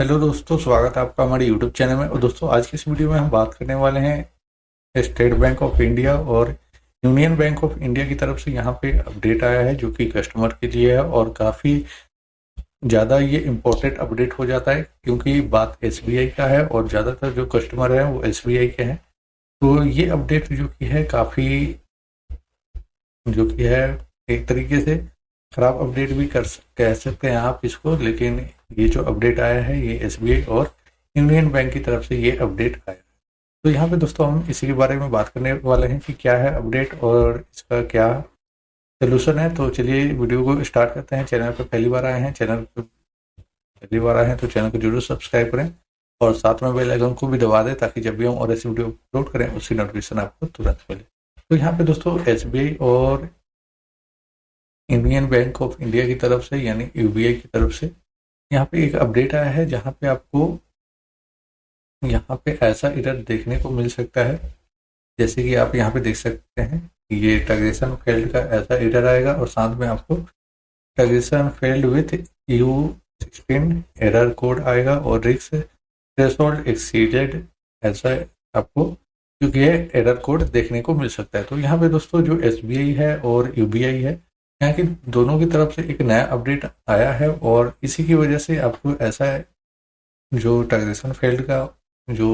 Hello दोस्तों, स्वागत है आपका हमारे यूट्यूब चैनल में। और दोस्तों, आज की इस वीडियो में हम बात करने वाले हैं स्टेट बैंक ऑफ इंडिया और यूनियन बैंक ऑफ इंडिया की तरफ से यहाँ पे अपडेट आया है जो कि कस्टमर के लिए है और काफ़ी ज़्यादा ये इम्पोर्टेंट अपडेट हो जाता है क्योंकि बात एसबीआई का है और ज़्यादातर जो कस्टमर हैं वो एसबीआई के हैं। तो ये अपडेट जो कि है काफ़ी जो कि है एक तरीके से खराब अपडेट भी कह सकते हैं आप इसको, लेकिन ये जो अपडेट आया है ये एसबीआई और यूनियन बैंक की तरफ से ये अपडेट आया है। तो यहाँ पे दोस्तों हम इसी के बारे में बात करने वाले हैं कि क्या है अपडेट और इसका क्या सोल्यूशन है। तो चलिए वीडियो को स्टार्ट करते हैं। चैनल पर पहली बार आए हैं तो चैनल को जरूर सब्सक्राइब करें और साथ में बेल आइकन को भी दबा दें ताकि जब भी हम और ऐसी वीडियो अपलोड करें उसकी नोटिफिकेशन आपको तुरंत मिले। तो यहाँ पे दोस्तों एसबीआई और इंडियन बैंक ऑफ इंडिया की तरफ से यानी यूबीआई की तरफ से यहाँ पे एक अपडेट आया है जहाँ पे आपको यहाँ पे ऐसा एरर देखने को मिल सकता है, जैसे कि आप यहाँ पे देख सकते हैं ये ट्रांजेक्शन फेल्ड का ऐसा एरर आएगा और साथ में आपको transaction failed with U16 error code आएगा और रिस्क थ्रेशोल्ड एक्सीडेड ऐसा आपको क्योंकि ये एरर कोड देखने को मिल सकता है। तो यहाँ पे दोस्तों जो एसबीआई है और यूबीआई है यहाँ की दोनों की तरफ से एक नया अपडेट आया है और इसी की वजह से आपको ऐसा जो ट्रांजेक्शन फेल्ड का जो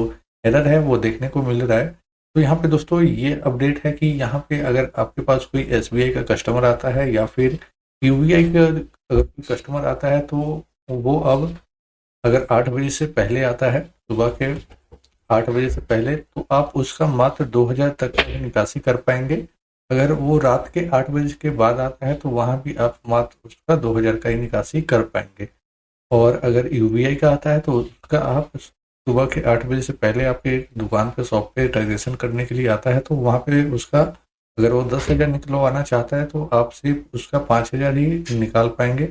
एरर है वो देखने को मिल रहा है। तो यहाँ पे दोस्तों ये अपडेट है कि यहाँ पे अगर आपके पास कोई एसबीआई का कस्टमर आता है या फिर यूबीआई का अगर कोई कस्टमर आता है तो वो अब अगर 8 बजे से पहले आता है, सुबह के 8 बजे से पहले, तो आप उसका मात्र 2000 तक की निकासी कर पाएंगे। अगर वो रात के 8 बजे के बाद आता है तो वहाँ भी आप मात्र उसका 2000 का ही निकासी कर पाएंगे। और अगर यूबीआई का आता है तो उसका आप सुबह के 8 बजे से पहले आपके दुकान पे शॉप पे ट्रांजेक्शन करने के लिए आता है तो वहाँ पे उसका अगर वो 10,000 निकलवाना चाहता है तो आप सिर्फ उसका 5,000 ही निकाल पाएंगे।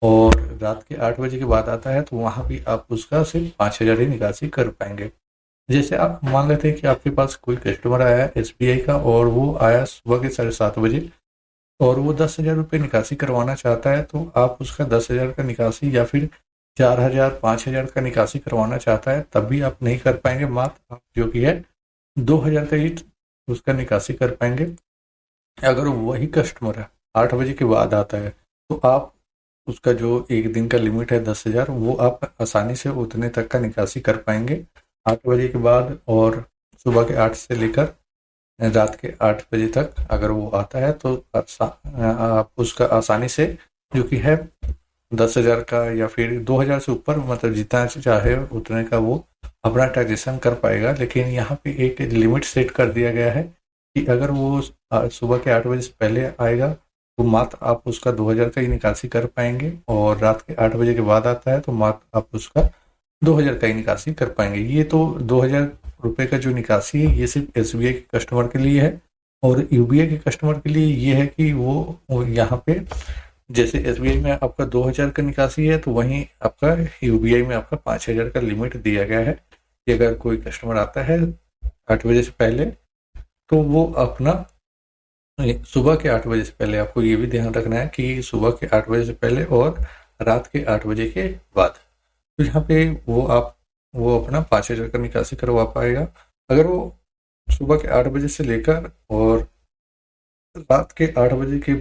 और रात के 8 बजे के बाद आता है तो वहाँ भी आप उसका सिर्फ 5,000 ही निकासी कर पाएंगे। जैसे आप मान लेते हैं कि आपके पास कोई कस्टमर आया है एसबीआई का और वो आया सुबह के 7:30 बजे और वो 10,000 रुपये निकासी करवाना चाहता है तो आप उसका 10,000 का निकासी या फिर 4,000 5,000 का निकासी करवाना चाहता है तब भी आप नहीं कर पाएंगे। मात्र आप जो कि है 2,000 का ही उसका निकासी कर पाएंगे। अगर वही कस्टमर है 8 बजे के बाद आता है तो आप उसका जो एक दिन का लिमिट है 10,000 वो आप आसानी से उतने तक का निकासी कर पाएंगे 8 बजे के बाद। और सुबह के 8 से लेकर रात के 8 बजे तक अगर वो आता है तो आप उसका आसानी से जो कि है 10,000 का या फिर 2,000 से ऊपर मतलब जितना चाहे उतने का वो अपना ट्रांजेक्शन कर पाएगा। लेकिन यहाँ पे एक लिमिट सेट कर दिया गया है कि अगर वो सुबह के 8 बजे से पहले आएगा तो मात्र आप उसका 2,000 का ही निकासी कर पाएंगे और रात के 8 बजे के बाद आता है तो मात्र आप उसका 2,000 का ही निकासी कर पाएंगे। ये तो 2,000 रुपये का जो निकासी है ये सिर्फ एसबीआई के कस्टमर के लिए है और यूबीआई के कस्टमर के लिए ये है कि वो यहाँ पे जैसे एसबीआई में आपका 2,000 का निकासी है तो वहीं आपका यूबीआई में आपका 5,000 का लिमिट दिया गया है कि अगर कोई कस्टमर आता है 8 बजे से पहले तो वो अपना सुबह के 8 बजे से पहले, आपको ये भी ध्यान रखना है कि सुबह के 8 बजे से पहले और रात के 8 बजे के बाद, तो यहाँ पे वो अपना 5,000 का निकासी करवा पाएगा। अगर वो सुबह के 8 बजे से लेकर और रात के 8 बजे के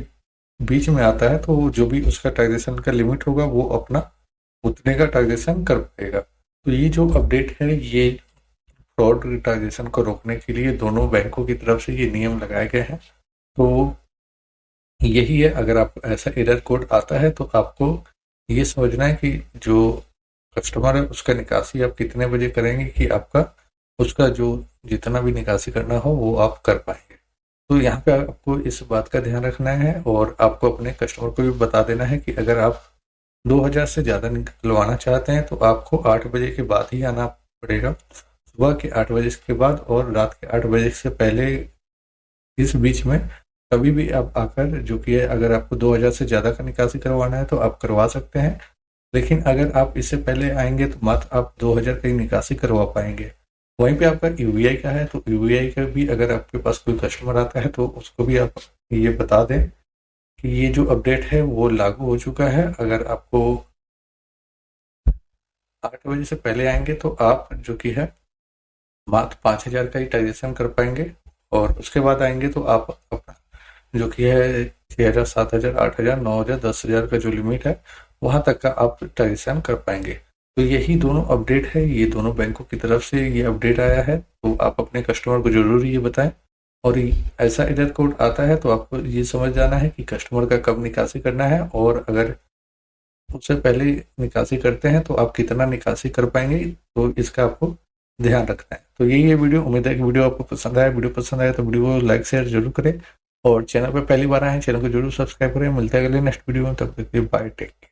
बीच में आता है तो जो भी उसका ट्रांजेक्शन का लिमिट होगा वो अपना उतने का ट्रांजेक्शन कर पाएगा। तो ये जो अपडेट है ये फ्रॉड ट्रांजेक्शन को रोकने के लिए दोनों बैंकों की तरफ से ये नियम लगाए गए हैं। तो यही है, अगर आपको ऐसा एरर कोड आता है तो आपको ये समझना है कि जो कस्टमर है उसका निकासी आप कितने बजे करेंगे कि आपका उसका जो जितना भी निकासी करना हो वो आप कर पाएंगे। तो यहाँ पे आपको इस बात का ध्यान रखना है और आपको अपने कस्टमर को भी बता देना है कि अगर आप 2,000 से ज़्यादा निकलवाना चाहते हैं तो आपको 8 बजे के बाद ही आना पड़ेगा, सुबह के 8 बजे के बाद और रात के 8 बजे से पहले इस बीच में कभी भी आप आकर जो कि है अगर आपको 2,000 से ज़्यादा का निकासी करवाना है तो आप करवा सकते हैं। लेकिन अगर आप इससे पहले आएंगे तो मात्र आप 2,000 का ही निकासी करवा पाएंगे। वहीं पे आपका यूबीआई का है तो यूबीआई का भी अगर आपके पास कोई कस्टमर आता है तो उसको भी आप ये बता दें कि ये जो अपडेट है वो लागू हो चुका है। अगर आपको 8 बजे से पहले आएंगे तो आप जो कि है मात्र 5,000 का ही ट्रांजेक्शन कर पाएंगे, और उसके बाद आएंगे तो आप अपना जो कि है 6,000, 7,000, 8,000, 9,000, 10,000 का जो लिमिट है वहां तक का आप ट्रांजेक्शन कर पाएंगे। तो यही दोनों अपडेट है, ये दोनों बैंकों की तरफ से ये अपडेट आया है, तो आप अपने कस्टमर को जरूर ये बताएं। और ऐसा एरर कोड आता है तो आपको ये समझ जाना है कि कस्टमर का कब निकासी करना है, और अगर उससे पहले निकासी करते हैं तो आप कितना निकासी कर पाएंगे, तो इसका आपको ध्यान रखना है। तो यही है वीडियो, उम्मीद है कि वीडियो आपको पसंद आया। वीडियो पसंद आया तो वीडियो को लाइक शेयर जरूर करें, और चैनल पर पहली बार आए हैं चैनल को जरूर सब्सक्राइब करें। मिलते हैं अगले नेक्स्ट वीडियो में, तब तक के लिए बाय, टेक केयर।